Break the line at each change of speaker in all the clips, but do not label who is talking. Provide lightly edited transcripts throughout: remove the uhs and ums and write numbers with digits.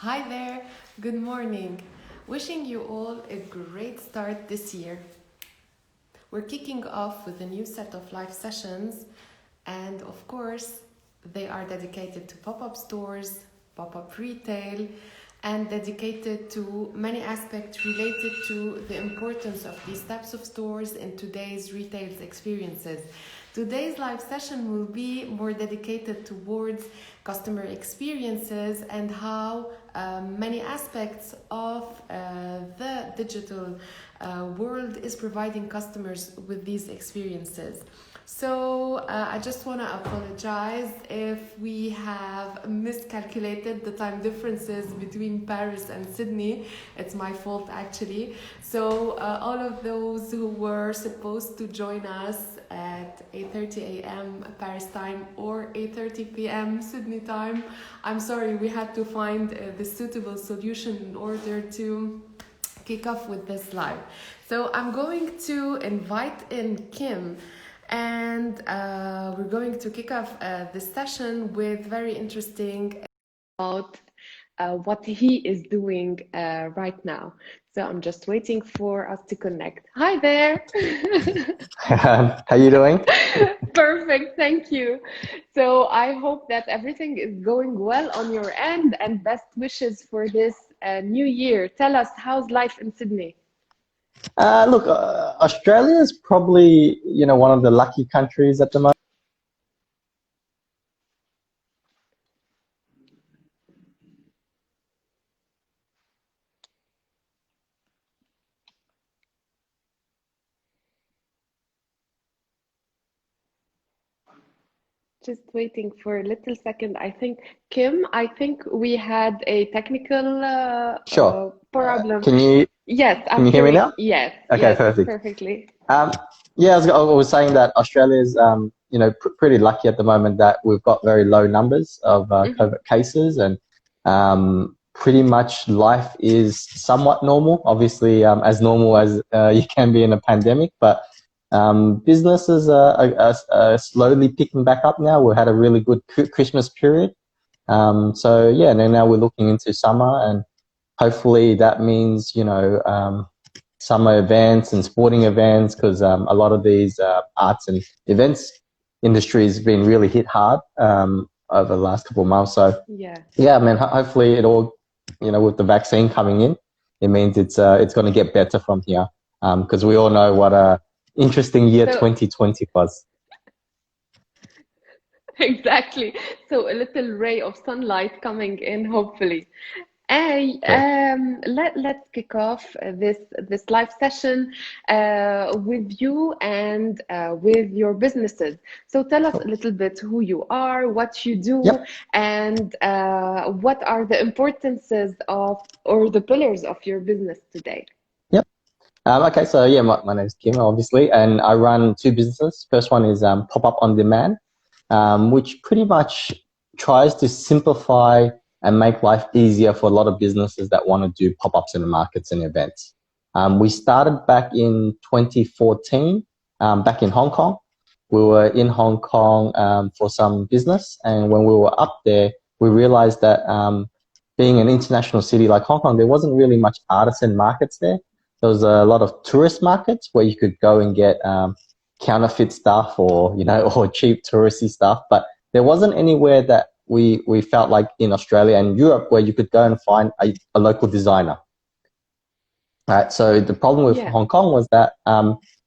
Hi there, good morning. Wishing you all a great start this year. We're kicking off with a new set of live sessions, and of course, they are dedicated to pop up stores, pop up retail, and dedicated to many aspects related to the importance of these types of stores in today's retail experiences. Today's live session will be more dedicated towards customer experiences and how many aspects of the digital world is providing customers with these experiences. So I just want to apologize if we have miscalculated the time differences between Paris and Sydney. It's my fault actually. So all of those who were supposed to join us at 8:30 a.m. Paris time or 8:30 p.m. Sydney time, I'm sorry, we had to find the suitable solution in order to kick off with this live. So I'm going to invite in Kim, and we're going to kick off this session with very interesting about what he is doing right now. So I'm just waiting for us to connect. Hi there.
How you doing?
Perfect, thank you. So I hope that everything is going well on your end, and best wishes for this new year. Tell us, how's life in Sydney?
Look, Australia is probably, one of the lucky countries at the moment.
Just waiting for a little second. I think, Kim, I think we had a technical
Sure.
problem.
Can you
Yes,
can
I'm
you hear me
hearing.
now?
Yes,
Okay,
yes,
perfect.
perfectly.
Um, yeah, I was saying that Australia's, pretty lucky at the moment that we've got very low numbers of
Hmm.
COVID cases, and pretty much life is somewhat normal. Obviously, as normal as you can be in a pandemic, but businesses are slowly picking back up now. We had a really good Christmas period. So yeah, and then now we're looking into summer, and hopefully that means, summer events and sporting events, because a lot of these arts and events industry has been really hit hard over the last couple of months. So
Yeah.
yeah, I mean, hopefully it all, with the vaccine coming in, it means it's going to get better from here, because we all know what a interesting year
So
2020 was.
exactly. So a little ray of sunlight coming in, hopefully. Hey,
Correct.
let's kick off this live session with you and with your businesses. So tell us a
Sure.
little bit who you are, what you do,
Yep.
and what are the importances of or the pillars of your business today.
Yep. Okay, so yeah, my name is Kim, obviously, and I run two businesses. First one is Pop-up on Demand, which pretty much tries to simplify and make life easier for a lot of businesses that want to do pop-ups in the markets and events. We started back in 2014, back in Hong Kong. We were in Hong Kong for some business, and when we were up there, we realized that being an international city like Hong Kong, there wasn't really much artisan markets there. There was a lot of tourist markets where you could go and get counterfeit stuff, or or cheap touristy stuff, but there wasn't anywhere that we felt like in Australia and Europe where you could go and find a local designer. Right. So the problem with
Yeah.
Hong Kong was that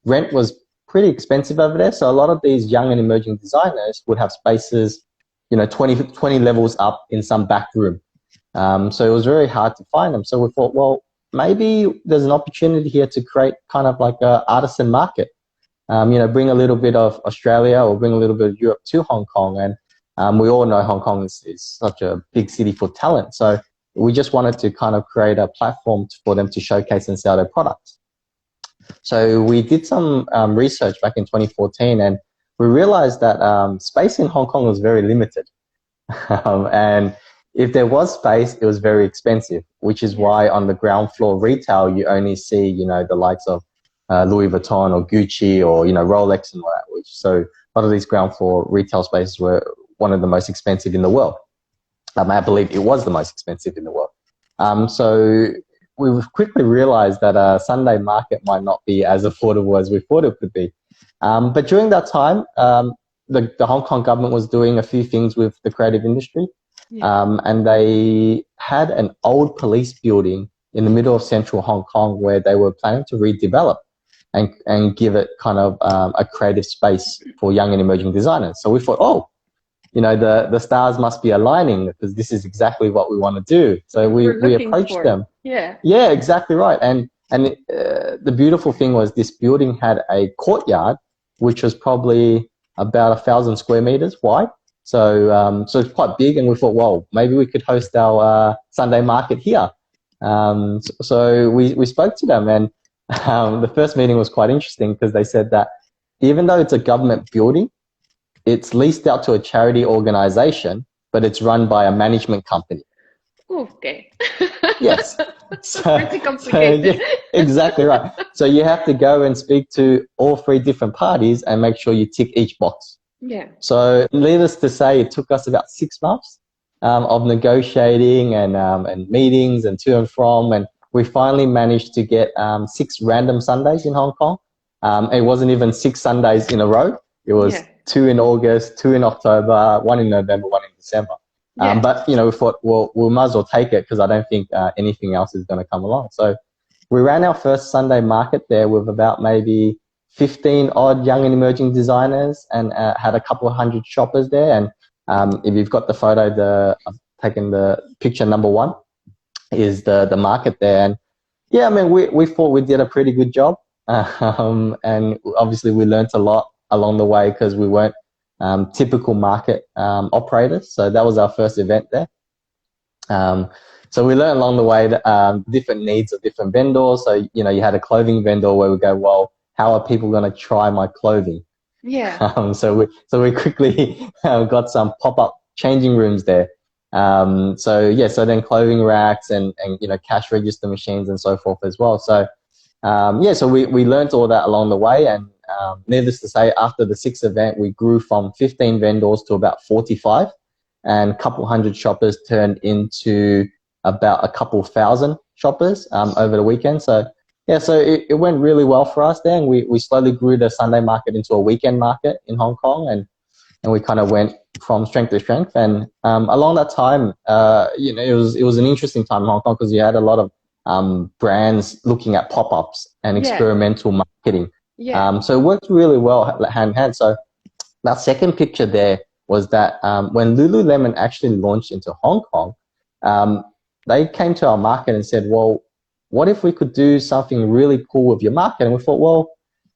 rent was pretty expensive over there. So a lot of these young and emerging designers would have spaces, 20 levels up in some back room. So it was very hard to find them. So we thought, well, maybe there's an opportunity here to create kind of like a artisan market. Bring a little bit of Australia or bring a little bit of Europe to Hong Kong. And we all know Hong Kong is such a big city for talent. So we just wanted to kind of create a platform for them to showcase and sell their products. So we did some research back in 2014, and we realized that space in Hong Kong was very limited. And if there was space, it was very expensive, which is
Yeah.
why on the ground floor retail, you only see, the likes of Louis Vuitton or Gucci or, Rolex and all that. So a lot of these ground floor retail spaces were one of the most expensive in the world. I believe it was the most expensive in the world. So we quickly realized that a Sunday market might not be as affordable as we thought it could be. But during that time, the Hong Kong government was doing a few things with the creative industry. And they had an old police building in the middle of central Hong Kong where they were planning to redevelop and give it kind of a creative space for young and emerging designers. So we thought, oh, the stars must be aligning because this is exactly what we want to do. So we approached them. Yeah, exactly right. And the beautiful thing was this building had a courtyard, which was probably about 1,000 square meters wide. So it's quite big, and we thought, well, maybe we could host our Sunday market here. So we spoke to them, and the first meeting was quite interesting because they said that even though it's a government building, it's leased out to a charity organization, but it's run by a management company.
Okay.
Yes.
Pretty complicated.
Yeah, exactly right. So you have to go and speak to all three different parties and make sure you tick each box.
Yeah.
So needless to say, it took us about 6 months of negotiating and meetings and to and from, and we finally managed to get 6 random Sundays in Hong Kong. It wasn't even 6 Sundays in a row. It was 2 in August, 2 in October, 1 in November, 1 in December. But we thought, well, we might as well take it because I don't think anything else is going to come along. So we ran our first Sunday market there with about maybe 15 odd young and emerging designers, and had a couple of hundred shoppers there. And if you've got the photo, I've taken the picture number 1 is the market there. And yeah, I mean, we thought we did a pretty good job. And obviously we learned a lot along the way because we weren't typical market operators. So that was our first event there. So we learned along the way that, different needs of different vendors. So, you had a clothing vendor where we go, well, how are people going to try my clothing?
Yeah.
So we quickly got some pop-up changing rooms there. So then clothing racks and cash register machines and so forth as well. So so we learned all that along the way, and needless to say, after the 6th event, we grew from 15 vendors to about 45, and a couple hundred shoppers turned into about a couple thousand shoppers over the weekend. So it went really well for us there, and we slowly grew the Sunday market into a weekend market in Hong Kong, and we kind of went from strength to strength. And along that time, it was an interesting time in Hong Kong because you had a lot of brands looking at pop-ups and experimental marketing. So it worked really well hand in hand. So that second picture there was that when Lululemon actually launched into Hong Kong, they came to our market and said, well, what if we could do something really cool with your market? And we thought, well,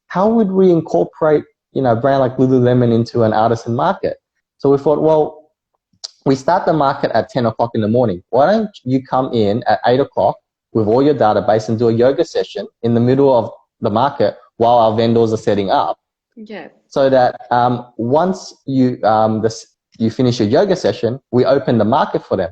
how would we incorporate, a brand like Lululemon into an artisan market? So we thought, well, we start the market at 10 o'clock in the morning. Why don't you come in at 8 o'clock with all your database and do a yoga session in the middle of the market while our vendors are setting up?
Yeah.
So that once you finish your yoga session, we open the market for them.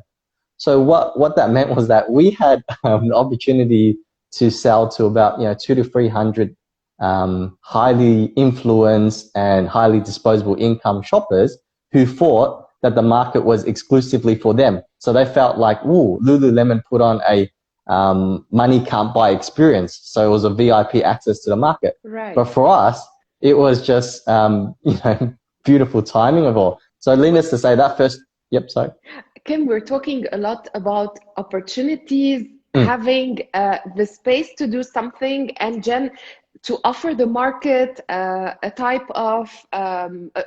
So what that meant was that we had the opportunity to sell to about 200 to 300 highly influenced and highly disposable income shoppers who thought that the market was exclusively for them. So they felt like, ooh, Lululemon put on a money can't buy experience. So it was a VIP access to the market.
Right.
But for us, it was just beautiful timing of all. So needless to say, that first, sorry.
Kim, we're talking a lot about opportunities, having the space to do something, and Jen, to offer the market a type of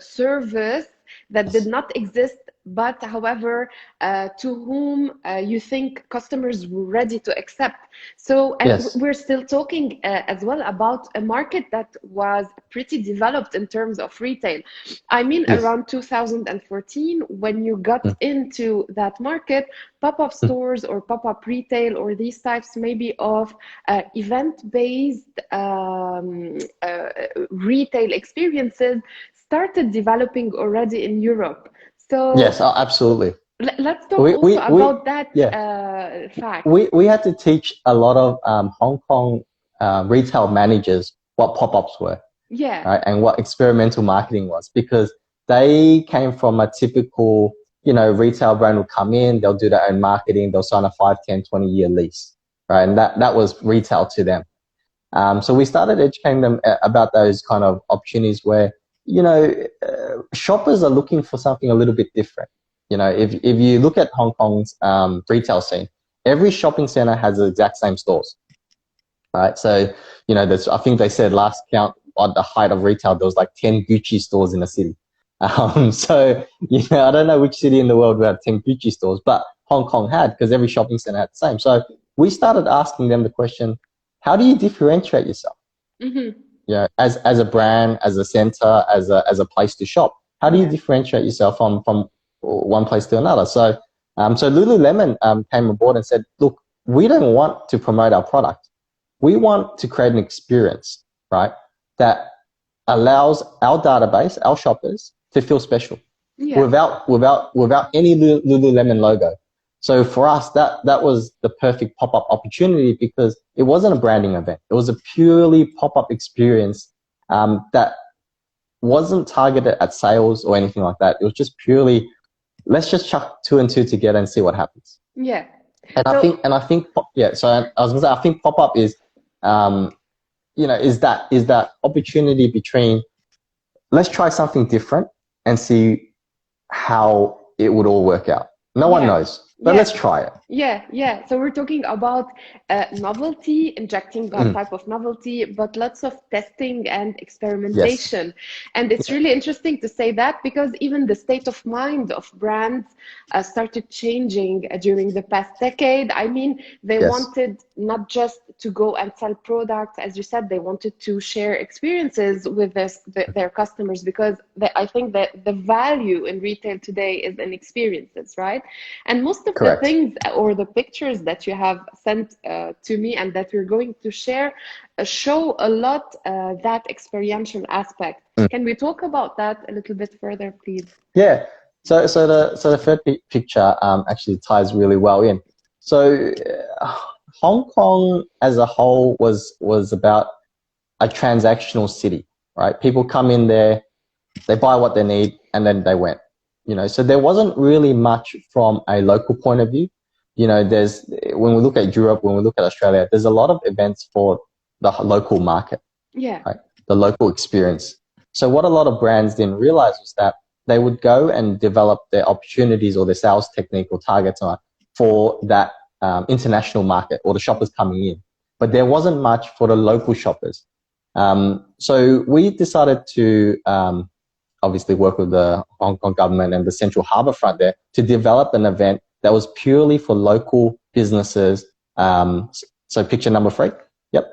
service that did not exist, but however, to whom you think customers were ready to accept. So, and we're still talking as well about a market that was pretty developed in terms of retail. I mean, around 2014, when you got into that market, pop-up stores or pop-up retail or these types maybe of event-based retail experiences started developing already in Europe. So
yes, absolutely.
Let's talk about that fact.
We had to teach a lot of Hong Kong retail managers what pop-ups were, right, and what experimental marketing was, because they came from a typical, retail brand will come in, they'll do their own marketing, they'll sign a 5, 10, 20-year lease, right? And that was retail to them. So we started educating them about those kind of opportunities where, shoppers are looking for something a little bit different. If you look at Hong Kong's retail scene, every shopping center has the exact same stores, right? So, I think they said last count at the height of retail, there was like 10 Gucci stores in a city. So, I don't know which city in the world would have 10 Gucci stores, but Hong Kong had, because every shopping center had the same. So we started asking them the question, how do you differentiate yourself?
Mm-hmm.
As a brand, as a center, as a place to shop, how do you differentiate yourself from one place to another? So, Lululemon came aboard and said, look, we don't want to promote our product. We want to create an experience, right, that allows our database, our shoppers, to feel special without any Lululemon logo. So for us, that was the perfect pop-up opportunity because it wasn't a branding event. It was a purely pop-up experience that wasn't targeted at sales or anything like that. It was just purely, let's just chuck 2 and 2 together and see what happens.
Yeah.
So I think, so I was gonna say, I think pop-up is, is that opportunity between, let's try something different and see how it would all work out. No one knows. But let's try it.
Yeah. So we're talking about novelty, injecting that type of novelty, but lots of testing and experimentation. Yes. And it's really interesting to say that because even the state of mind of brands started changing during the past decade. I mean, they wanted not just to go and sell products, as you said, they wanted to share experiences with their customers because I think that the value in retail today is in experiences, right? And most of the things or the pictures that you have sent to me and that we're going to share show a lot that experiential aspect. Can we talk about that a little bit further, please?
Yeah. So the third picture actually ties really well in. So Hong Kong as a whole was about a transactional city, right? People come in there, they buy what they need, and then they went. So there wasn't really much from a local point of view. When we look at Europe, when we look at Australia, there's a lot of events for the local market, right? The local experience. So what a lot of brands didn't realize was that they would go and develop their opportunities or their sales technique or targets for that international market or the shoppers coming in. But there wasn't much for the local shoppers. So we decided to obviously work with the Hong Kong government and the Central Harbourfront there to develop an event that was purely for local businesses. So picture number 3. Yep.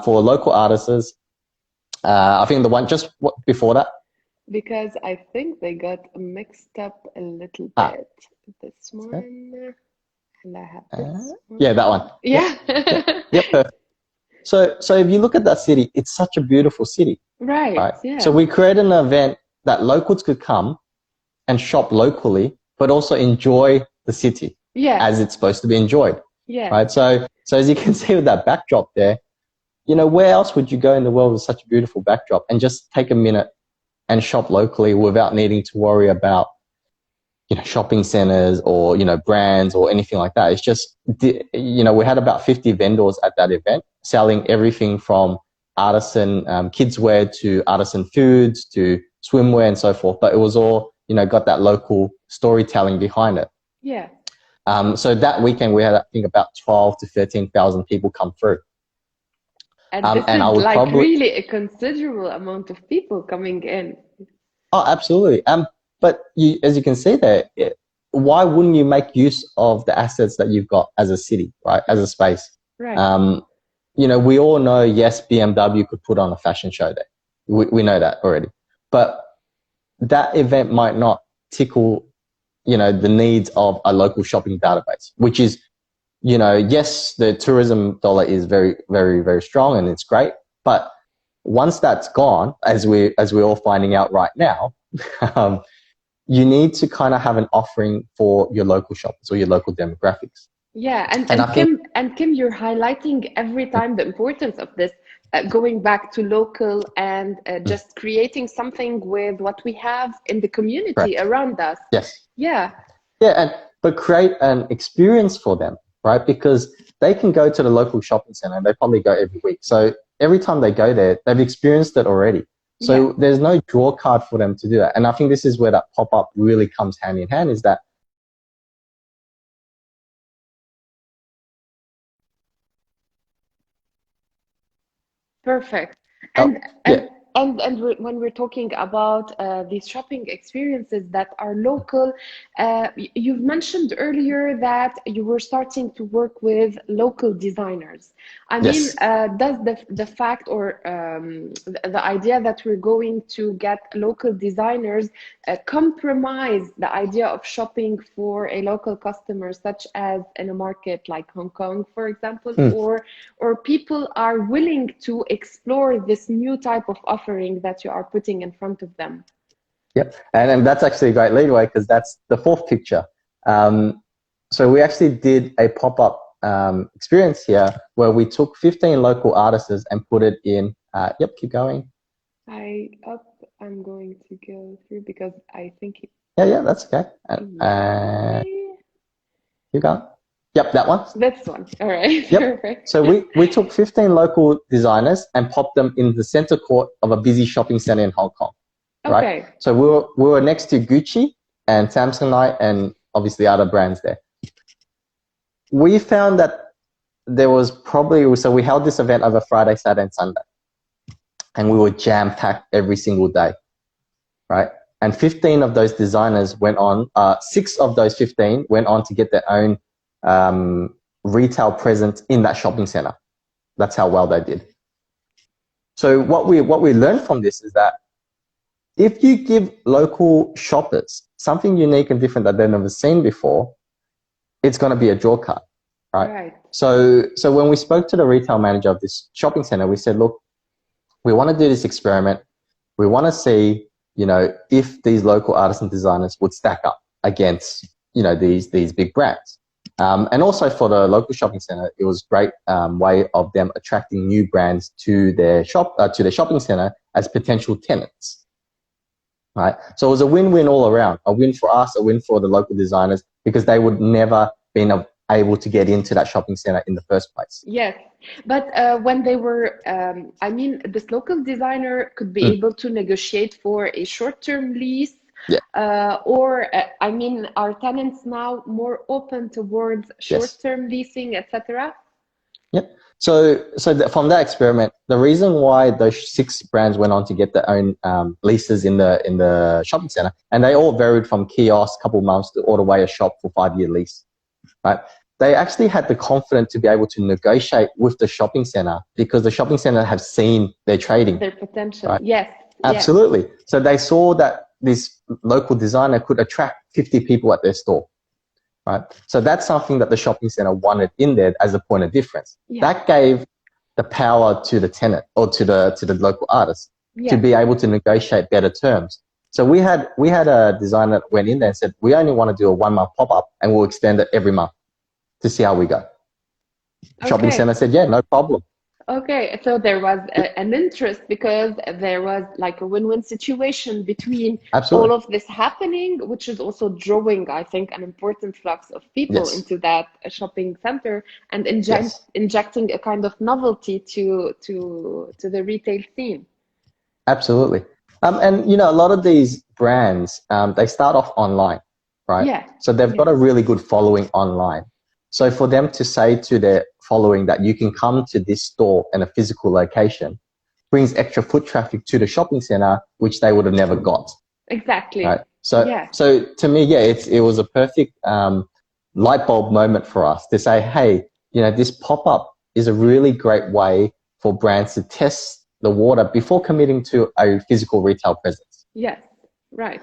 For local artists. I think the one just before that.
Because I think they got mixed up a little bit. This one. And I have this one.
Yeah, that one.
Yeah.
Yep, perfect. So if you look at that city, it's such a beautiful city.
Right. Yeah.
So we created an event that locals could come and shop locally, but also enjoy the city as it's supposed to be enjoyed.
Yeah.
Right. So as you can see with that backdrop there, where else would you go in the world with such a beautiful backdrop and just take a minute and shop locally without needing to worry about, shopping centers or, brands or anything like that. It's just, we had about 50 vendors at that event selling everything from artisan kidswear to artisan foods to swimwear and so forth. But it was all, got that local storytelling behind it.
Yeah.
So that weekend we had, I think, about 12 to 13,000 people come through.
And this is like really a considerable amount of people coming in.
Oh, absolutely. But as you can see there, why wouldn't you make use of the assets that you've got as a city, right? As a space.
Right.
We all know, yes, BMW could put on a fashion show there. We know that already. But that event might not tickle, the needs of a local shopping database, which is, yes, the tourism dollar is very, very, very strong and it's great. But once that's gone, as we're all finding out right now, you need to kind of have an offering for your local shoppers or your local demographics.
Yeah, and Kim, you're highlighting every time the importance of this going back to local and just creating something with what we have in the community around us.
Yes.
Yeah.
Yeah, but create an experience for them, right? Because they can go to the local shopping center and they probably go every week. So every time they go there, they've experienced it already. So there's no draw card for them to do that. And I think this is where that pop-up really comes hand in hand, is that
perfect. And when we're talking about these shopping experiences that are local, you've mentioned earlier that you were starting to work with local designers. I mean, does the fact or the idea that we're going to get local designers compromise the idea of shopping for a local customer, such as in a market like Hong Kong, for example, or people are willing to explore this new type of offering that you are putting in front of them?
Yep, and that's actually a great leadway, because that's the fourth picture. So we actually did a pop-up experience here where we took 15 local artists and put it in. Keep going.
I'm going to go through because I think.
Yeah, that's okay. You go. Yep, that one.
This one. All right.
Yep.
Perfect.
So we took 15 local designers and popped them in the center court of a busy shopping center in Hong Kong. Right?
Okay.
So we were next to Gucci and Samsonite and obviously other brands there. We found that there was so we held this event over Friday, Saturday, and Sunday. And we were jam-packed every single day, right? And 15 of those designers went on, 6 of those 15 went on to get their own retail presence in that shopping center. That's how well they did. So what we learned from this is that if you give local shoppers something unique and different that they've never seen before, it's going to be a draw card, right? So when we spoke to the retail manager of this shopping center, we said, look, we want to do this experiment. We want to see, if these local artisan designers would stack up against, these big brands. And also for the local shopping center, it was a great way of them attracting new brands to their shopping center as potential tenants. Right? So it was a win-win all around, a win for us, a win for the local designers, because they would never been able to get into that shopping center in the first place.
Yes, but when they were, this local designer could be able to negotiate for a short-term lease, are tenants now more open towards short-term leasing, etc.?
Yep. So from that experiment, the reason why those 6 brands went on to get their own leases in the shopping center, and they all varied from kiosk, couple months, to all the way a shop for 5-year lease, right? They actually had the confidence to be able to negotiate with the shopping center because the shopping center have seen their trading.
Their potential,
right?
Yes.
Absolutely.
Yes.
So they saw that this local designer could attract 50 people at their store, right? So that's something that the shopping center wanted in there as a point of difference. That gave the power to the tenant or to the local artist to be able to negotiate better terms. So we had a designer that went in there and said, we only want to do a 1-month pop-up and we'll extend it every month to see how we go. Shopping center said, yeah, no problem.
Okay, so there was an interest because there was like a win-win situation between all of this happening, which is also drawing, I think, an important flux of people into that shopping center and injecting a kind of novelty to the retail scene.
Absolutely. And, a lot of these brands, they start off online, right?
Yeah.
So they've got a really good following online. So for them to say to their following that you can come to this store in a physical location brings extra foot traffic to the shopping center, which they would have never got.
Exactly.
Right? So to me, it was a perfect light bulb moment for us to say, hey, this pop-up is a really great way for brands to test the water before committing to a physical retail presence.
Yes, right.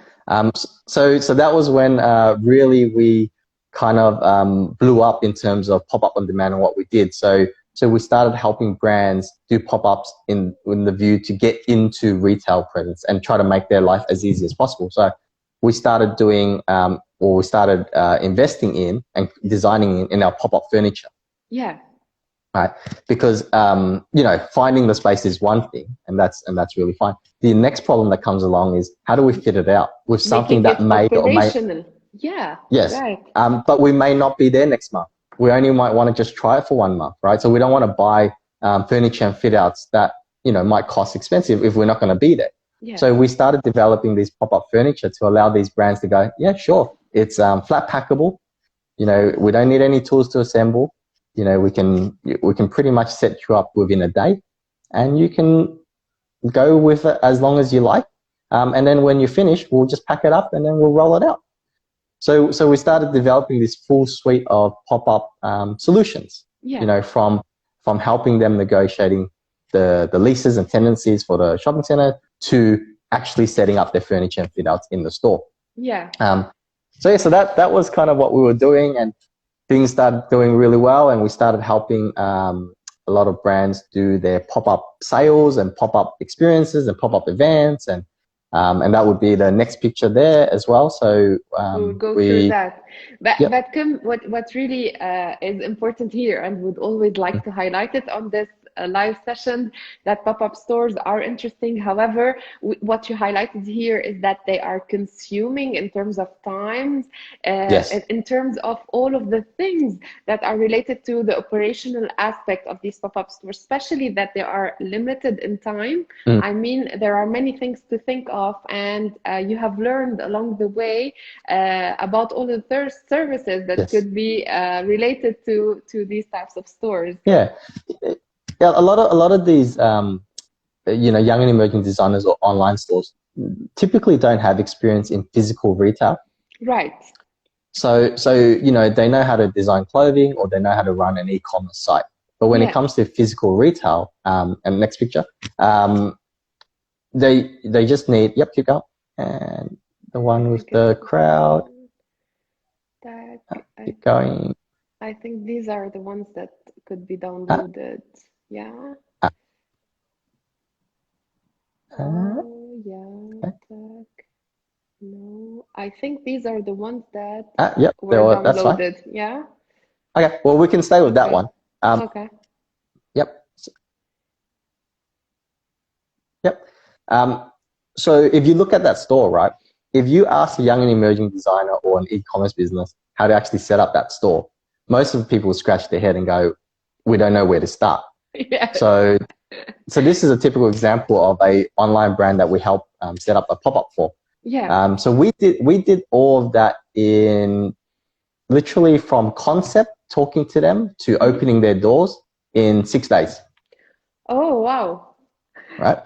So that was when really we kind of blew up in terms of pop-up on demand and what we did. So we started helping brands do pop-ups in the view to get into retail presence and try to make their life as easy as possible. So we started doing, investing in and designing in our pop-up furniture.
Yeah.
right? Because you know, finding the space is one thing, and that's really fine. The next problem that comes along is how do we fit it out with something
Making
that
it
may or may,
operational. Yeah,
yes,
right.
but we may not be there next month. We only might want to just try it for 1 month, right? So we don't want to buy furniture and fit outs that, you know, might cost expensive if we're not going to be there.
Yeah.
So we started developing these pop-up furniture to allow these brands to go, yeah, sure, it's flat packable. You know, we don't need any tools to assemble. You know, we can pretty much set you up within a day, and you can go with it as long as you like. And then when you're finished, we'll just pack it up and then we'll roll it out. So we started developing this full suite of pop-up solutions.
Yeah.
You know, from helping them negotiating the leases and tenancies for the shopping center to actually setting up their furniture and fit outs in the store.
Yeah.
So yeah, so that was kind of what we were doing, and things started doing really well, and we started helping a lot of brands do their pop-up sales and pop-up experiences and pop-up events, and that would be the next picture there as well. So
we'll go through that.
Yep.
But Kim, what really is important here, and would always like to highlight it on this live session, that pop-up stores are interesting. However, what you highlighted here is that they are consuming in terms of time,
Yes.
in terms of all of the things that are related to the operational aspect of these pop-up stores, especially that they are limited in time. I mean, there are many things to think of, and you have learned along the way about all the services that
Yes.
could be related to these types of stores.
Yeah. Yeah, a lot of these, you know, young and emerging designers or online stores typically don't have experience in physical retail.
Right.
So you know, they know how to design clothing or they know how to run an e-commerce site. But when it comes to physical retail, and next picture, they just need, yep, keep going, and the one with the crowd, keep going.
I think these are the ones that could be downloaded. Yeah. Yeah. No, I think these are the ones that
Yep,
were
downloaded. That's fine.
downloaded. Yeah.
Okay, well, we can stay with that one.
Okay.
Yep. Yep. So if you look at that store, right, if you ask a young and emerging designer or an e-commerce business how to actually set up that store, most of the people scratch their head and go, we don't know where to start.
Yeah.
So this is a typical example of a online brand that we help set up a pop-up for.
Yeah.
So we did all of that in literally from concept, talking to them, to opening their doors in 6 days.
Oh, wow.
Right.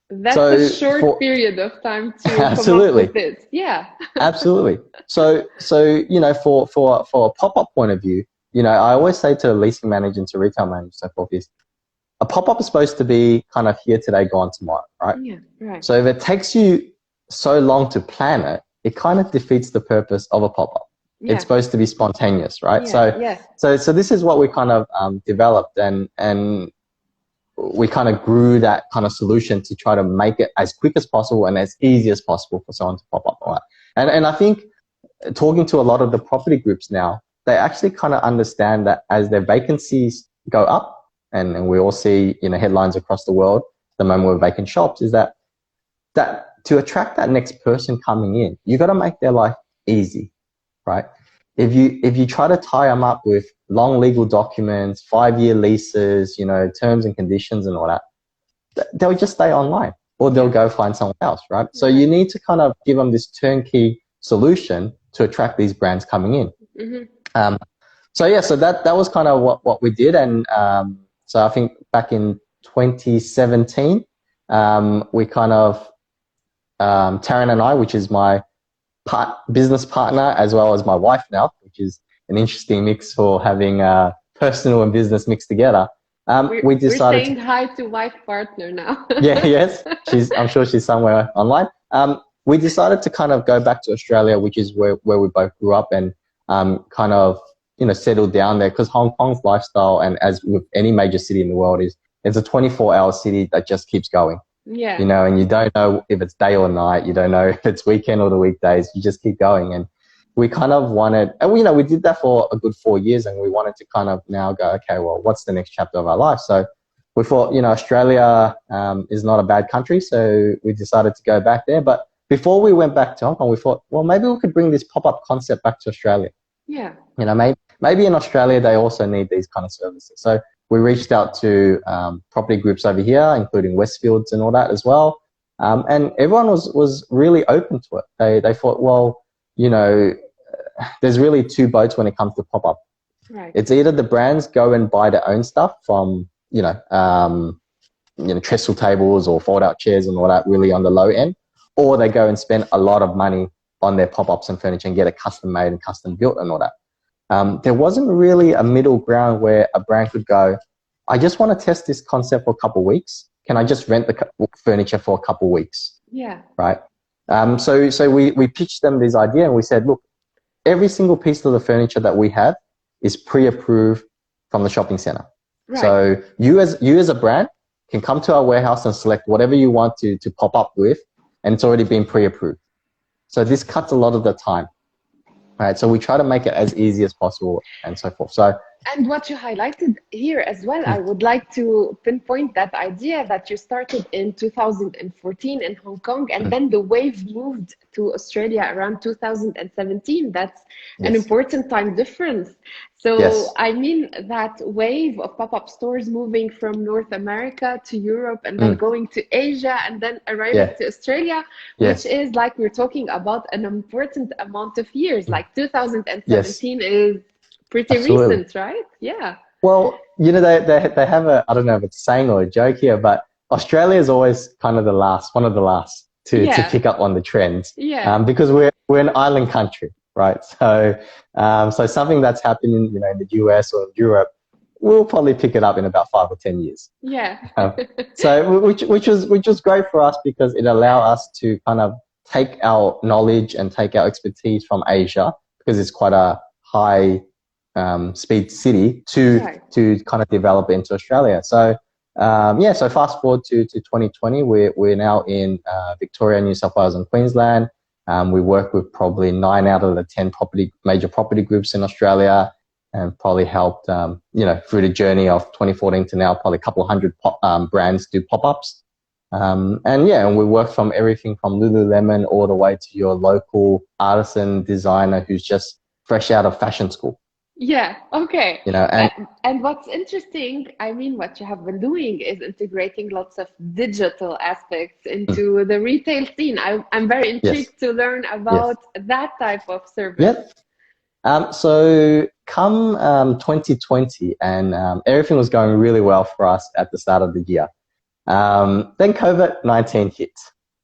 That's a short period of time to
absolutely.
come up with it. Yeah.
Absolutely. So you know, for a pop-up point of view, you know, I always say to leasing managers and to retail managers, so forth, is a pop-up is supposed to be kind of here today, gone tomorrow, right?
Yeah, right.
So if it takes you so long to plan it, it kind of defeats the purpose of a pop-up. Yeah. It's supposed to be spontaneous, right?
Yeah,
so this is what we kind of developed, and we kind of grew that kind of solution to try to make it as quick as possible and as easy as possible for someone to pop up. Right? And I think talking to a lot of the property groups now, they actually kind of understand that as their vacancies go up, and we all see, you know, headlines across the world at the moment with vacant shops, is that to attract that next person coming in, you got to make their life easy, right? If you try to tie them up with long legal documents, 5-year leases, you know, terms and conditions and all that, they'll just stay online or they'll go find someone else, right? So you need to kind of give them this turnkey solution to attract these brands coming in. So yeah, so that was kind of what we did, and so I think back in 2017, we kind of Taryn and I, which is my business partner as well as my wife now, which is an interesting mix for having personal and business mixed together. We decided
we're saying hi to wife partner now.
yes, I'm sure she's somewhere online. We decided to kind of go back to Australia, which is where we both grew up, and kind of, you know, settle down there, because Hong Kong's lifestyle, and as with any major city in the world, it's a 24-hour city that just keeps going. Yeah. You know, and you don't know if it's day or night. You don't know if it's weekend or the weekdays. You just keep going. we kind of wanted, and we did that for a good 4 years, and we wanted to kind of now go, okay, well, what's the next chapter of our life? So we thought, Australia is not a bad country, so we decided to go back there. But before we went back to Hong Kong, we thought, well, maybe we could bring this pop-up concept back to Australia.
Yeah.
Maybe in Australia they also need these kind of services. So we reached out to property groups over here, including Westfields and all that as well. And everyone was really open to it. They thought, well, there's really two boats when it comes to pop-up.
Right.
It's either the brands go and buy their own stuff from, trestle tables or fold-out chairs and all that really on the low end, or they go and spend a lot of money on their pop-ups and furniture and get it custom made and custom built and all that. There wasn't really a middle ground where a brand could go, I just want to test this concept for a couple of weeks. Can I just rent the furniture for a couple of weeks?
Yeah.
Right. So we pitched them this idea and we said, look, every single piece of the furniture that we have is pre-approved from the shopping center.
Right.
So you as a brand can come to our warehouse and select whatever you want to pop up with, and it's already been pre-approved. So this cuts a lot of the time. Right. So we try to make it as easy as possible and so forth.
And what you highlighted here as well, I would like to pinpoint that idea that you started in 2014 in Hong Kong, and then the wave moved to Australia around 2017. That's an important time difference. So, I mean, that wave of pop-up stores moving from North America to Europe and then going to Asia and then arriving to Australia, which is like we're talking about an important amount of years, like 2017 is pretty recent, right? Yeah.
Well, they have a, I don't know if it's a saying or a joke here, but Australia is always kind of one of the last to pick up on the trends.
Yeah.
Because we're an island country, right? So something that's happening, in the US or Europe, we'll probably pick it up in about 5 or 10 years.
Yeah.
So which was great for us because it allowed us to kind of take our knowledge and take our expertise from Asia, because it's quite a high speed city to kind of develop into Australia. So so fast forward to 2020, we're now in Victoria, New South Wales and Queensland. We work with probably 9 out of the 10 major property groups in Australia, and probably helped through the journey of 2014 to now, probably a couple of hundred brands do pop-ups. And we work from everything from Lululemon all the way to your local artisan designer who's just fresh out of fashion school.
Yeah. Okay.
And
what's interesting, I mean, what you have been doing is integrating lots of digital aspects into the retail scene. I'm very intrigued to learn about that type of service.
So come 2020, and everything was going really well for us at the start of the year. Then COVID-19 hit.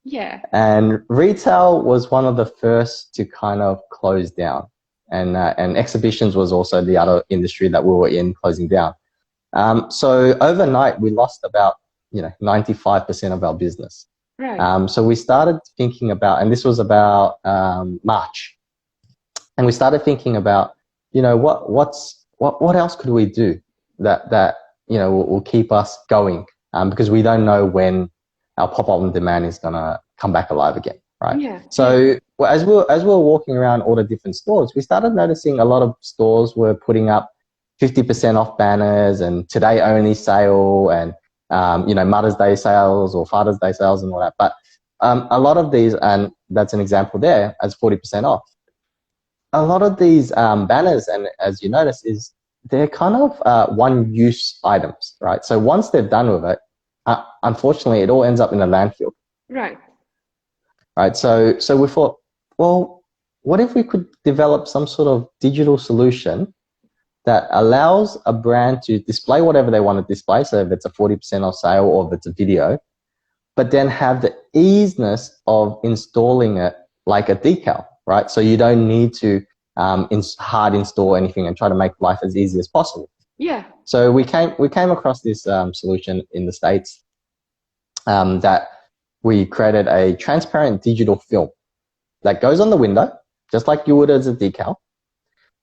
Yeah.
And retail was one of the first to kind of close down. And exhibitions was also the other industry that we were in closing down. So overnight, we lost about 95% of our business.
Right.
So we started thinking about, and this was about March, and we started thinking about what else could we do that will keep us going, because we don't know when our pop-up on demand is gonna come back alive again. Right.
Yeah.
So as we were walking around all the different stores, we started noticing a lot of stores were putting up 50% off banners and today only sale and Mother's Day sales or Father's Day sales and all that. But a lot of these, and that's an example there, as 40% off. A lot of these banners, and as you notice, is they're kind of one-use items, right? So once they're done with it, unfortunately, it all ends up in a landfill.
Right.
Right. So we thought, well, what if we could develop some sort of digital solution that allows a brand to display whatever they want to display, so if it's a 40% off sale or if it's a video, but then have the easiness of installing it like a decal, right? So you don't need to hard install anything and try to make life as easy as possible.
Yeah.
So we came across this solution in the States that we created a transparent digital film that goes on the window, just like you would as a decal.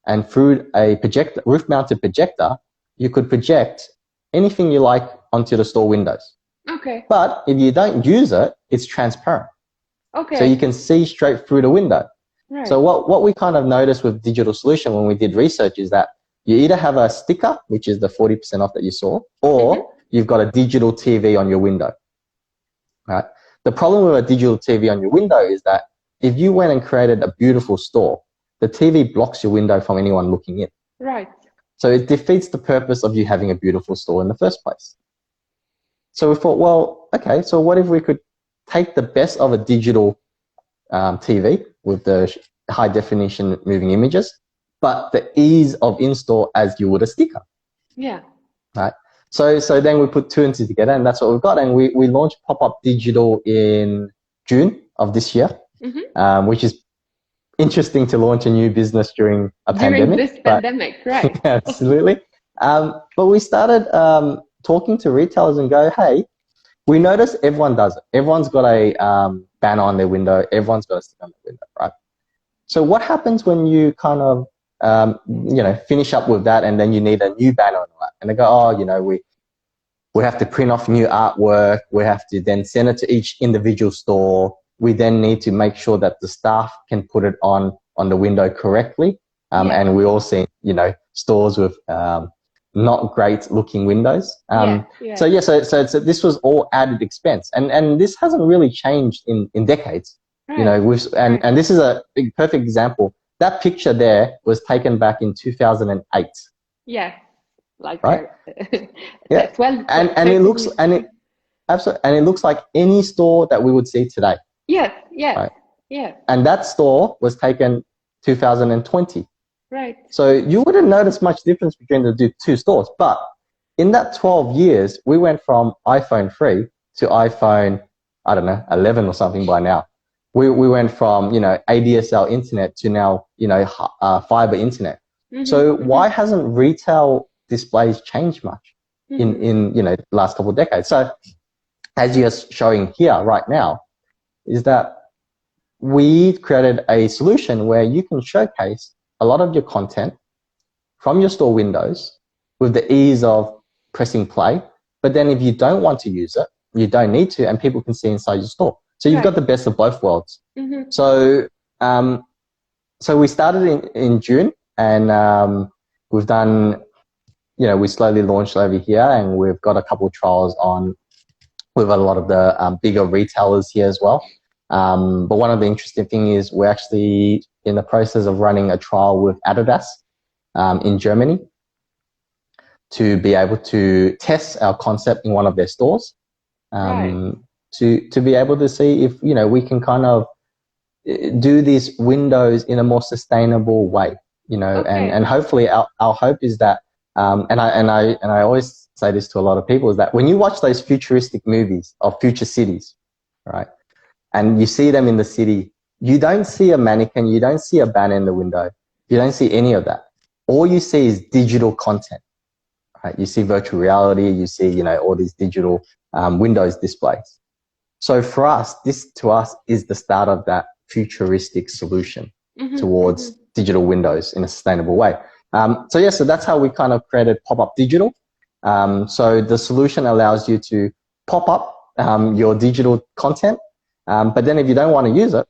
And through a roof-mounted projector, you could project anything you like onto the store windows.
Okay.
But if you don't use it, it's transparent.
Okay.
So you can see straight through the window.
Right.
So what we kind of noticed with digital solution when we did research is that you either have a sticker, which is the 40% off that you saw, or you've got a digital TV on your window, right? The problem with a digital TV on your window is that if you went and created a beautiful store, the TV blocks your window from anyone looking in.
Right.
So it defeats the purpose of you having a beautiful store in the first place. So we thought, well, okay, so what if we could take the best of a digital TV with the high definition moving images, but the ease of install as you would a sticker.
Yeah.
Right. So then we put two and two together, and that's what we've got. And we launched Pop-Up Digital in June of this year, which is interesting to launch a new business during a pandemic.
During this pandemic, right?
Absolutely. But we started talking to retailers and go, hey, we notice everyone does it. Everyone's got a banner on their window. Everyone's got a sticker on their window, right? So what happens when you kind of, finish up with that and then you need a new banner on that? And they go, oh, we have to print off new artwork. We have to then send it to each individual store. We then need to make sure that the staff can put it on the window correctly. And we all see, stores with not great looking windows. So this was all added expense, and this hasn't really changed in decades.
Right.
And this is a perfect example. That picture there was taken back in 2008.
Yeah, like
right.
12,
and it looks absolutely, and it looks like any store that we would see today.
Yes.
Right?
Yeah.
And that store was taken 2020.
Right.
So you wouldn't notice much difference between the two stores. But in that 12 years, we went from iPhone 3 to iPhone, 11 or something by now. We went from, ADSL internet to now, fiber internet. So why hasn't retail displays changed much in the last couple of decades? So as you're showing here right now, is that we created a solution where you can showcase a lot of your content from your store windows with the ease of pressing play. But then if you don't want to use it, you don't need to, and people can see inside your store. So you've got the best of both worlds. So we started in June, and we've done, we slowly launched over here, and we've got a couple of trials on with a lot of the bigger retailers here as well. But one of the interesting things is we're actually in the process of running a trial with Adidas in Germany to be able to test our concept in one of their stores, to be able to see if we can kind of do these windows in a more sustainable way, and hopefully our hope is that and I always say this to a lot of people, is that when you watch those futuristic movies of future cities, right, and you see them in the city, you don't see a mannequin, you don't see a banner in the window, you don't see any of that. All you see is digital content, right? You see virtual reality, you see, all these digital Windows displays. So for us, this to us is the start of that futuristic solution towards digital windows in a sustainable way. So that's how we kind of created Pop-Up Digital. So the solution allows you to pop up your digital content, but then if you don't want to use it,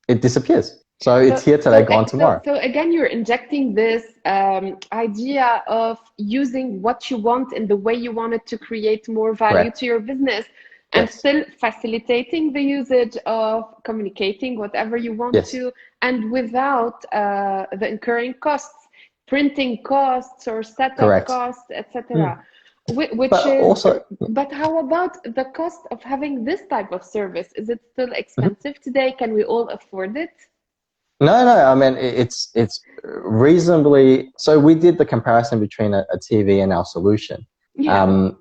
it disappears. So it's here today, gone tomorrow.
So again, you're injecting this idea of using what you want in the way you want it to create more value to your business, and still facilitating the usage of communicating whatever you want to, and without the incurring costs, printing costs or setup costs, etc. But how about the cost of having this type of service? Is it still expensive today? Can we all afford it?
No. I mean, it's reasonably. So we did the comparison between a TV and our solution.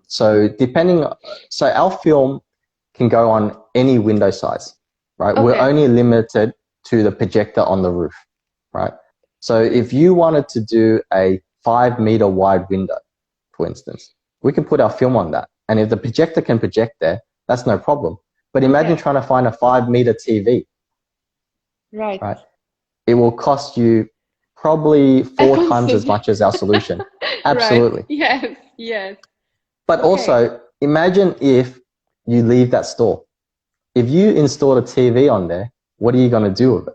So our film can go on any window size, right? We're only limited to the projector on the roof, right? So if you wanted to do a 5-meter wide window, for instance, we can put our film on that. And if the projector can project there, that's no problem. But imagine trying to find a 5-meter TV. Right. It will cost you probably 4 times as much as our solution. Absolutely.
Yes.
But also, imagine if you leave that store. If you install a TV on there, what are you going to do with it?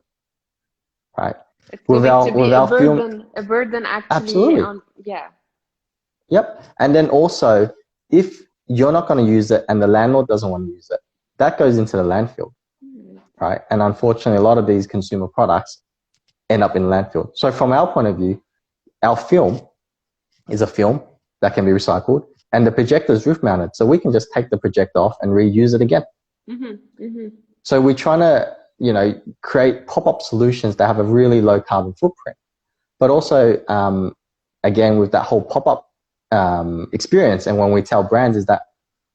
right?
It's
With
going to be
our film,
a burden actually
absolutely.
on, yeah.
Yep. And then also, if you're not going to use it and the landlord doesn't want to use it, that goes into the landfill, right? And unfortunately, a lot of these consumer products end up in landfill. So from our point of view, our film is a film that can be recycled, and the projector is roof mounted. So we can just take the projector off and reuse it again. So we're trying to, create pop-up solutions that have a really low carbon footprint. But also, again, with that whole pop-up experience, and when we tell brands is that,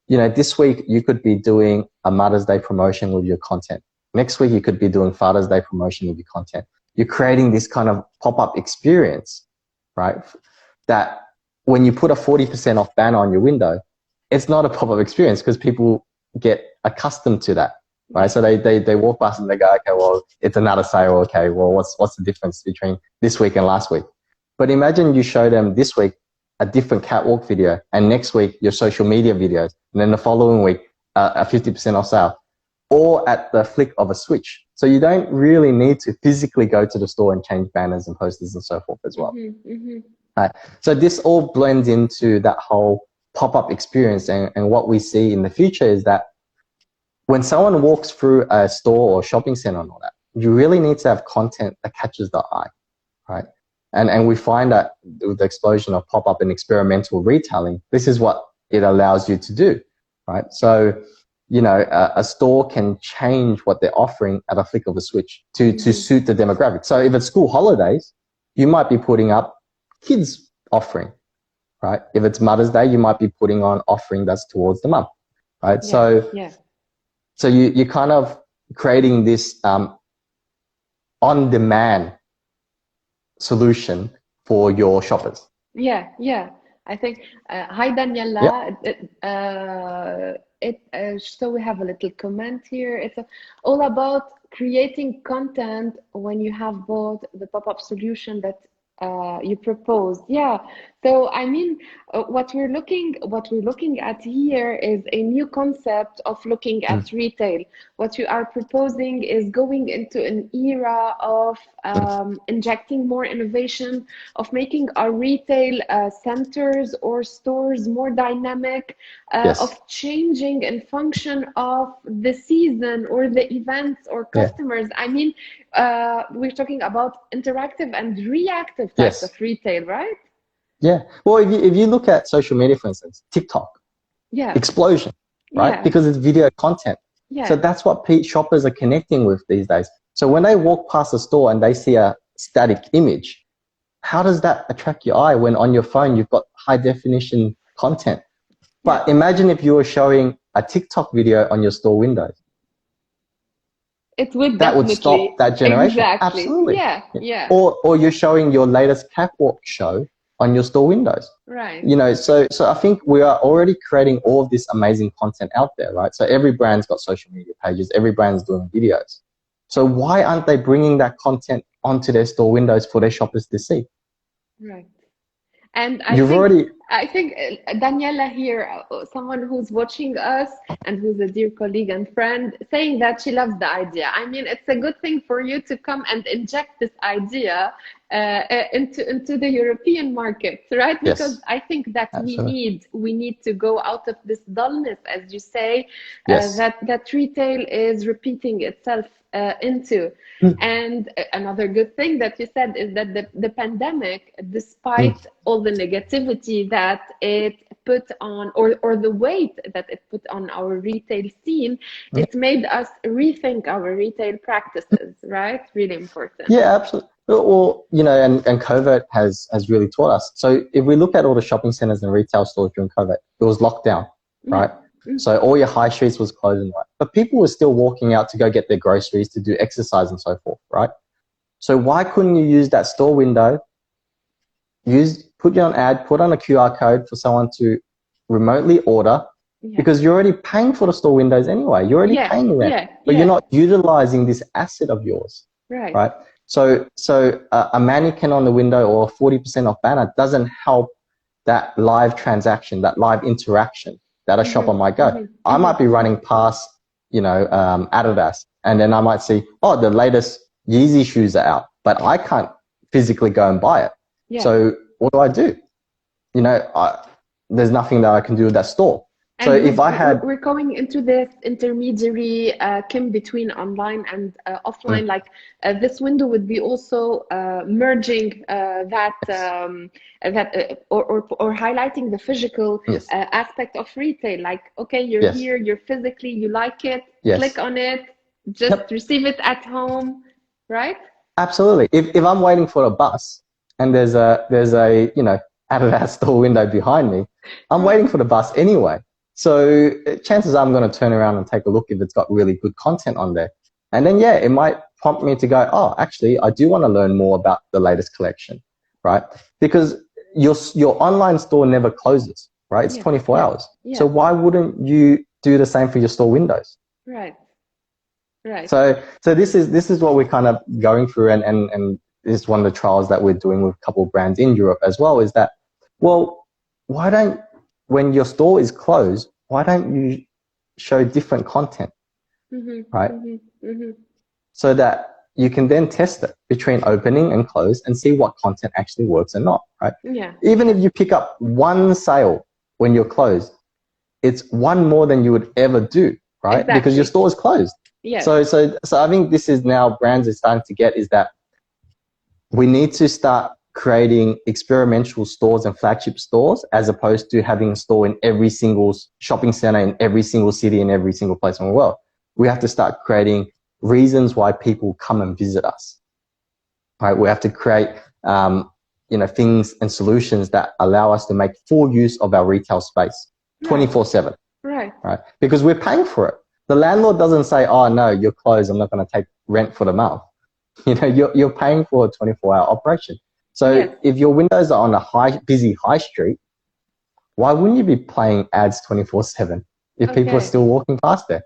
this week you could be doing a Mother's Day promotion with your content. Next week you could be doing Father's Day promotion with your content. You're creating this kind of pop-up experience, right? That when you put a 40% off banner on your window, it's not a pop-up experience because people get accustomed to that, right? So they walk past and they go, okay, well, it's another sale. Okay, well, what's the difference between this week and last week? But imagine you show them this week a different catwalk video, and next week your social media videos, and then the following week a 50% off sale, all at the flick of a switch. So you don't really need to physically go to the store and change banners and posters and so forth as well. Right. So this all blends into that whole pop-up experience, and what we see in the future is that when someone walks through a store or shopping center and all that, you really need to have content that catches the eye, right? And we find that with the explosion of pop-up and experimental retailing, this is what it allows you to do, right? So, a store can change what they're offering at a flick of a switch to suit the demographic. So if it's school holidays, you might be putting up kids offering, right? If it's Mother's Day, you might be putting on offering that's towards the mum, right? So you're kind of creating this on-demand solution for your shoppers.
Yeah. I think, hi Daniela. So we have a little comment here. It's all about creating content when you have bought the pop-up solution that you proposed. Yeah. So I mean, what we're looking at here is a new concept of looking at retail. What you are proposing is going into an era of injecting more innovation, of making our retail centers or stores more dynamic, of changing in function of the season or the events or customers. I mean, we're talking about interactive and reactive types of retail, right?
Yeah. Well, if you look at social media, for instance, TikTok, explosion, right? Because it's video content. So that's what shoppers are connecting with these days. So when they walk past a store and they see a static image, how does that attract your eye when on your phone you've got high definition content? But imagine if you were showing a TikTok video on your store windows.
It would
that would stop that generation.
Exactly.
Absolutely.
Yeah.
Or you're showing your latest catwalk show on your store windows.
Right.
So I think we are already creating all of this amazing content out there, right? So every brand's got social media pages, every brand's doing videos. So why aren't they bringing that content onto their store windows for their shoppers to see?
Right. And I think Daniela here, someone who's watching us and who's a dear colleague and friend, saying that she loves the idea. I mean, it's a good thing for you to come and inject this idea into the European market, right? Because I think that we need to go out of this dullness, as you say, that retail is repeating itself into. And another good thing that you said is that the pandemic, despite all the negativity that it put on, or the weight that it put on our retail scene, it made us rethink our retail practices, right? Really important.
Yeah, absolutely. Well, and COVID has really taught us. So if we look at all the shopping centers and retail stores during COVID, it was lockdown, right? So all your high streets was closed and but people were still walking out to go get their groceries, to do exercise and so forth, right? So why couldn't you use that store window, put on an ad, put on a QR code for someone to remotely order, because you're already paying for the store windows anyway. You're already paying rent, but you're not utilizing this asset of yours, right? So a mannequin on the window or a 40% off banner doesn't help that live transaction, that live interaction that a shopper might go. I might be running past, Adidas, and then I might see, the latest Yeezy shoes are out, but I can't physically go and buy it.
Yeah.
So what do? There's nothing that I can do with that store.
And
so if I had,
we're going into this intermediary Kim between online and offline, like this window would be also merging or highlighting the physical
yes,
aspect of retail. Like, okay, you're
yes,
here, you're physically, you like it,
yes,
click on it, just
yep,
receive it at home, right?
absolutely. If I'm waiting for a bus and there's a Adidas store window behind me, I'm waiting for the bus anyway. So chances are I'm going to turn around and take a look if it's got really good content on there. And then, yeah, it might prompt me to go, oh, actually, I do want to learn more about the latest collection, right? Because your online store never closes, right? It's 24 hours.
Yeah.
So why wouldn't you do the same for your store windows?
Right. Right.
So this is what we're kind of going through, and this is one of the trials that we're doing with a couple of brands in Europe as well, is that, well, when your store is closed, why don't you show different content, right? So that you can then test it between opening and close and see what content actually works or not, right?
Yeah.
Even if you pick up one sale when you're closed, it's one more than you would ever do, right?
Exactly.
Because your store is closed.
Yeah.
So I think this is now brands are starting to get, is that we need to start creating experiential stores and flagship stores, as opposed to having a store in every single shopping center in every single city in every single place in the world. We have to start creating reasons why people come and visit us, right? We have to create, things and solutions that allow us to make full use of our retail space 24/7.
Right.
Because we're paying for it. The landlord doesn't say, oh, no, you're closed, I'm not going to take rent for the month. You're paying for a 24-hour operation. So if your windows are on a busy high street, why wouldn't you be playing ads 24/7 if people are still walking past there?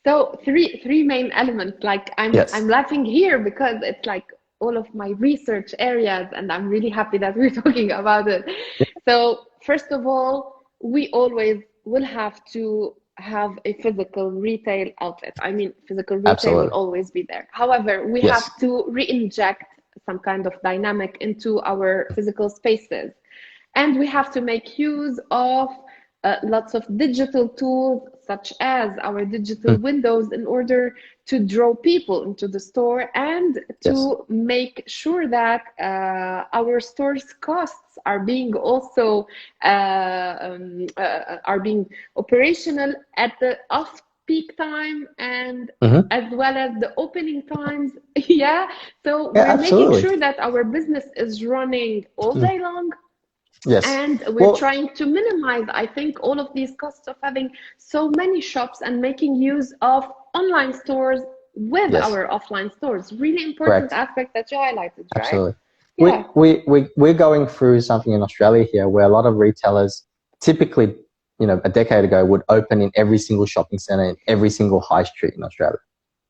So three main elements. Like I'm laughing here because it's like all of my research areas, and I'm really happy that we're talking about it.
Yeah.
So first of all, we always will have to have a physical retail outlet. I mean, physical retail will always be there. However, we have to re-inject some kind of dynamic into our physical spaces. And we have to make use of lots of digital tools, such as our digital windows, in order to draw people into the store and to make sure that our store's costs are being also are being operational at the off-peak time and as well as the opening times. So we're making sure that our business is running all day long. And we're trying to minimize, I think, all of these costs of having so many shops and making use of online stores with our offline stores. Really important aspect that you highlighted, right?
Absolutely. Yeah. We're going through something in Australia here where a lot of retailers typically, a decade ago would open in every single shopping center in every single high street in Australia.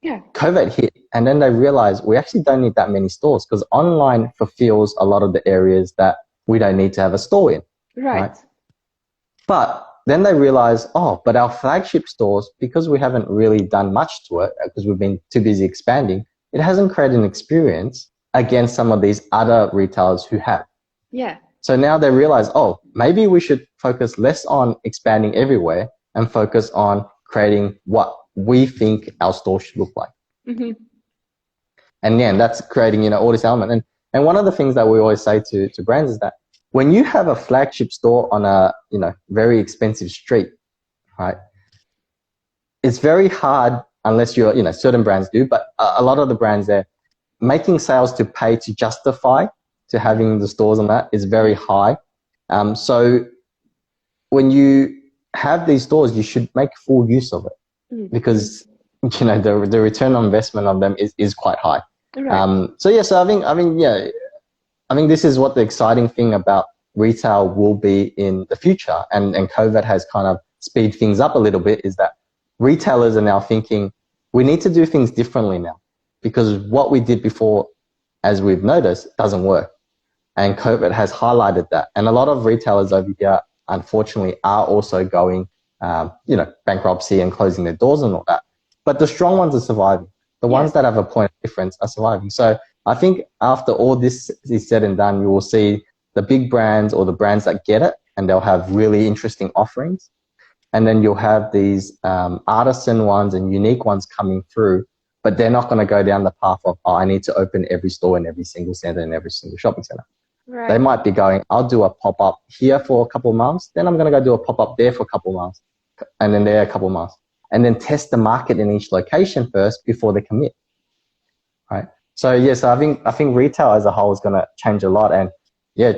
Yeah.
COVID hit, and then they realized we actually don't need that many stores, because online fulfills a lot of the areas that we don't need to have a store in. Right. But then they realize, but our flagship stores, because we haven't really done much to it, because we've been too busy expanding, it hasn't created an experience against some of these other retailers who have.
Yeah.
So now they realize, maybe we should focus less on expanding everywhere and focus on creating what we think our store should look like. And that's creating, all this element. And one of the things that we always say to brands is that when you have a flagship store on a, very expensive street, right, it's very hard, unless you're, certain brands do, but a lot of the brands there, making sales to pay to justify to having the stores on that is very high. So when you have these stores, you should make full use of it, because, the return on investment of them is quite high.
Right.
So I think this is what the exciting thing about retail will be in the future. And COVID has kind of speed things up a little bit, is that retailers are now thinking we need to do things differently now, because what we did before, as we've noticed, doesn't work. And COVID has highlighted that. And a lot of retailers over here, unfortunately, are also going, bankruptcy and closing their doors and all that. But the strong ones are surviving. The ones that have a point of difference are surviving. So I think after all this is said and done, you will see the big brands or the brands that get it, and they'll have really interesting offerings. And then you'll have these artisan ones and unique ones coming through, but they're not going to go down the path of, oh, I need to open every store in every single center in every single shopping center.
Right.
They might be going, I'll do a pop-up here for a couple of months, then I'm going to go do a pop-up there for a couple of months, and then there a couple of months, and then test the market in each location first before they commit. Right. So yes, I think retail as a whole is going to change a lot, and yeah,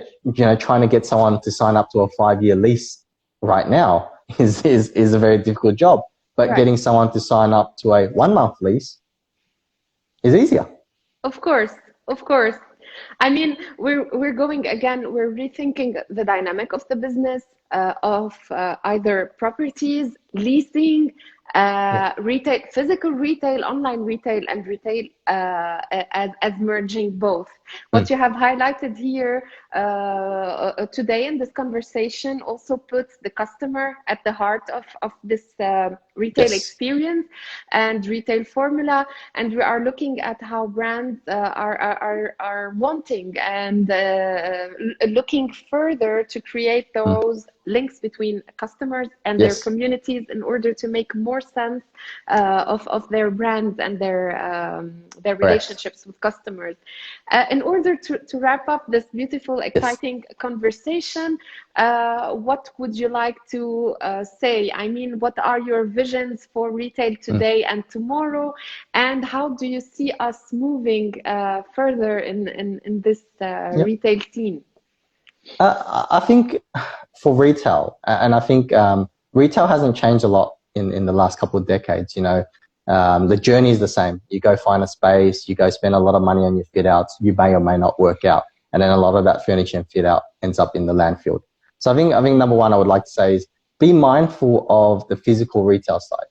trying to get someone to sign up to a 5-year lease right now is a very difficult job. But getting someone to sign up to a 1-month lease is easier.
Of course, of course. I mean, we're going again. We're rethinking the dynamic of the business of either properties, leasing, retail, physical retail, online retail, and retail as merging both. What you have highlighted here today in this conversation also puts the customer at the heart of this retail experience and retail formula. And we are looking at how brands are wanting and looking further to create those links between customers and their communities in order to make more sense of their brands and their relationships with customers. In order to wrap up this beautiful, exciting conversation, what would you like to say? I mean, what are your visions for retail today and tomorrow? And how do you see us moving further in this retail scene?
I think for retail, and I think retail hasn't changed a lot in the last couple of decades. The journey is the same. You go find a space, you go spend a lot of money on your fit outs, you may or may not work out. And then a lot of that furniture and fit out ends up in the landfill. So I think number one, I would like to say is be mindful of the physical retail side.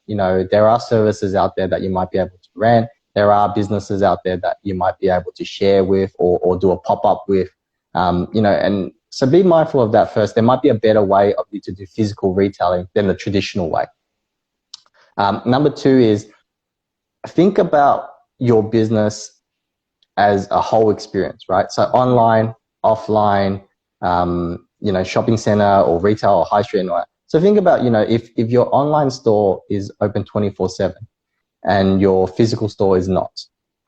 There are services out there that you might be able to rent. There are businesses out there that you might be able to share with or do a pop-up with, and so be mindful of that first. There might be a better way of you to do physical retailing than the traditional way. Number two is think about your business as a whole experience, right? So online, offline, shopping center or retail or high street and all that. So think about, if your online store is open 24/7 and your physical store is not,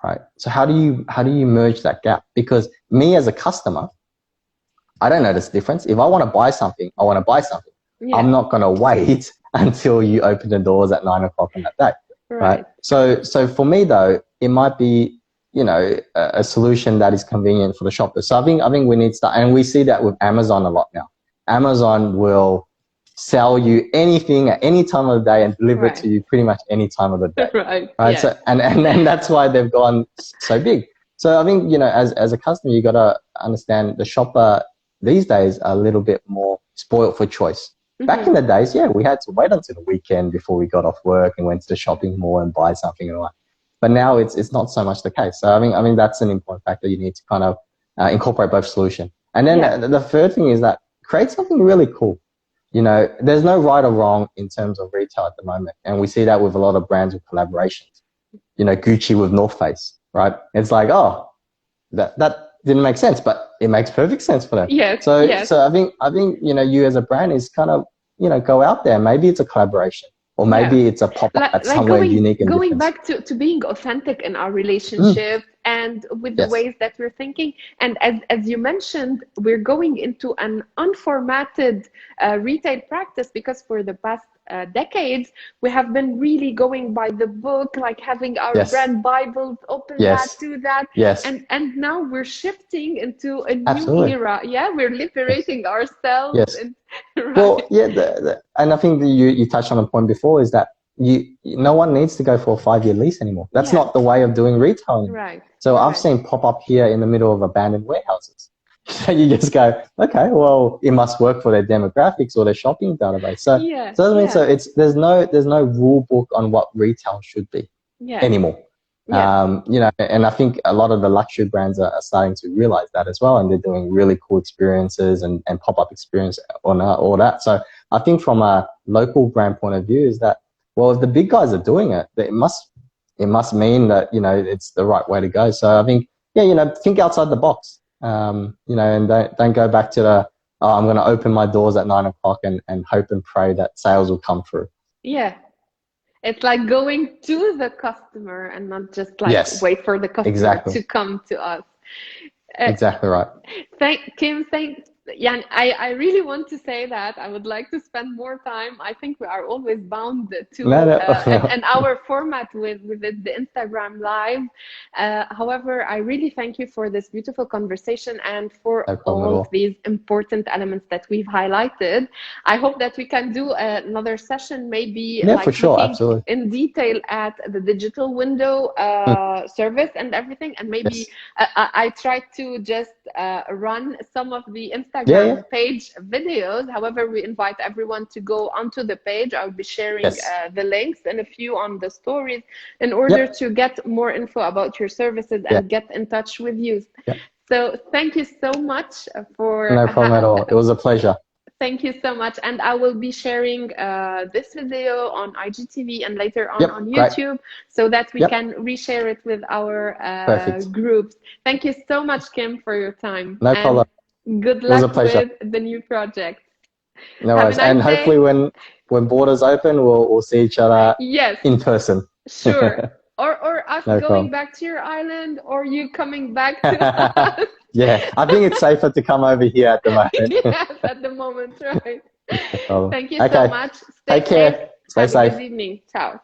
right? So how do you merge that gap? Because me as a customer, I don't notice the difference. If I want to buy something, I want to buy something. Yeah. I'm not going to wait until you open the doors at 9 o'clock on that day, right? So for me though, it might be, a solution that is convenient for the shopper. So I think we need to start, and we see that with Amazon a lot now. Amazon will sell you anything at any time of the day and deliver it to you pretty much any time of the day. Right. Yeah. So, and that's why they've gone so big. So I think, as a customer, you got to understand the shopper these days are a little bit more spoiled for choice. Back in the days, we had to wait until the weekend before we got off work and went to the shopping mall and buy something and all that. But now it's not so much the case. So I mean that's an important factor. You need to kind of incorporate both solution. And then the third thing is that create something really cool. There's no right or wrong in terms of retail at the moment. And we see that with a lot of brands with collaborations. Gucci with North Face, right? It's like, oh, that didn't make sense, but it makes perfect sense for them. Yes. So I think you as a brand is kind of go out there. Maybe it's a collaboration, or maybe it's a pop-up at somewhere unique and
going
different.
Back to being authentic in our relationship and with the ways that we're thinking. And as you mentioned, we're going into an unformatted retail practice, because for the past decades we have been really going by the book, like having our brand Bibles, open that, do that, and now we're shifting into a new era. We're liberating ourselves. And,
well, and I think that you touched on a point before, is that no one needs to go for a 5-year lease anymore. That's not the way of doing retailing. Right. So I've seen pop-up here in the middle of abandoned warehouses. So you just go, okay, well, it must work for their demographics or their shopping database. So there's no rule book on what retail should be anymore. And I think a lot of the luxury brands are starting to realize that as well, and they're doing really cool experiences and pop-up experience on all that. So I think from a local brand point of view is that, well, if the big guys are doing it, it must mean that it's the right way to go. So I think think outside the box. And don't go back to the, oh, I'm going to open my doors at 9 o'clock and hope and pray that sales will come through.
Yeah. It's like going to the customer and not just like
Yes,
wait for the customer
exactly.
to come to us.
Exactly right.
Kim, yeah, I really want to say that I would like to spend more time. I think we are always bound to an hour format with the Instagram Live. However, I really thank you for this beautiful conversation and for all of these important elements that we've highlighted. I hope that we can do another session, maybe like
for sure,
looking
absolutely.
in detail at the digital window service and everything. And maybe I tried to just run some of the Instagram page videos. However, we invite everyone to go onto the page. I'll be sharing the links and a few on the stories in order to get more info about your services and get in touch with you. So thank you so much for...
No problem at all. It was a pleasure.
Thank you so much. And I will be sharing this video on IGTV and later on YouTube so that we can reshare it with our groups. Thank you so much, Kim, for your time.
No problem.
Good luck with the new project.
No worries. And hopefully when borders open, we'll see each other in person.
Sure. Or us going back to your island, or you coming back to us.
Yeah, I think it's safer to come over here at the moment.
Yes, at the moment, right. Thank you so much.
Take care. Stay safe.
Have a good evening. Ciao.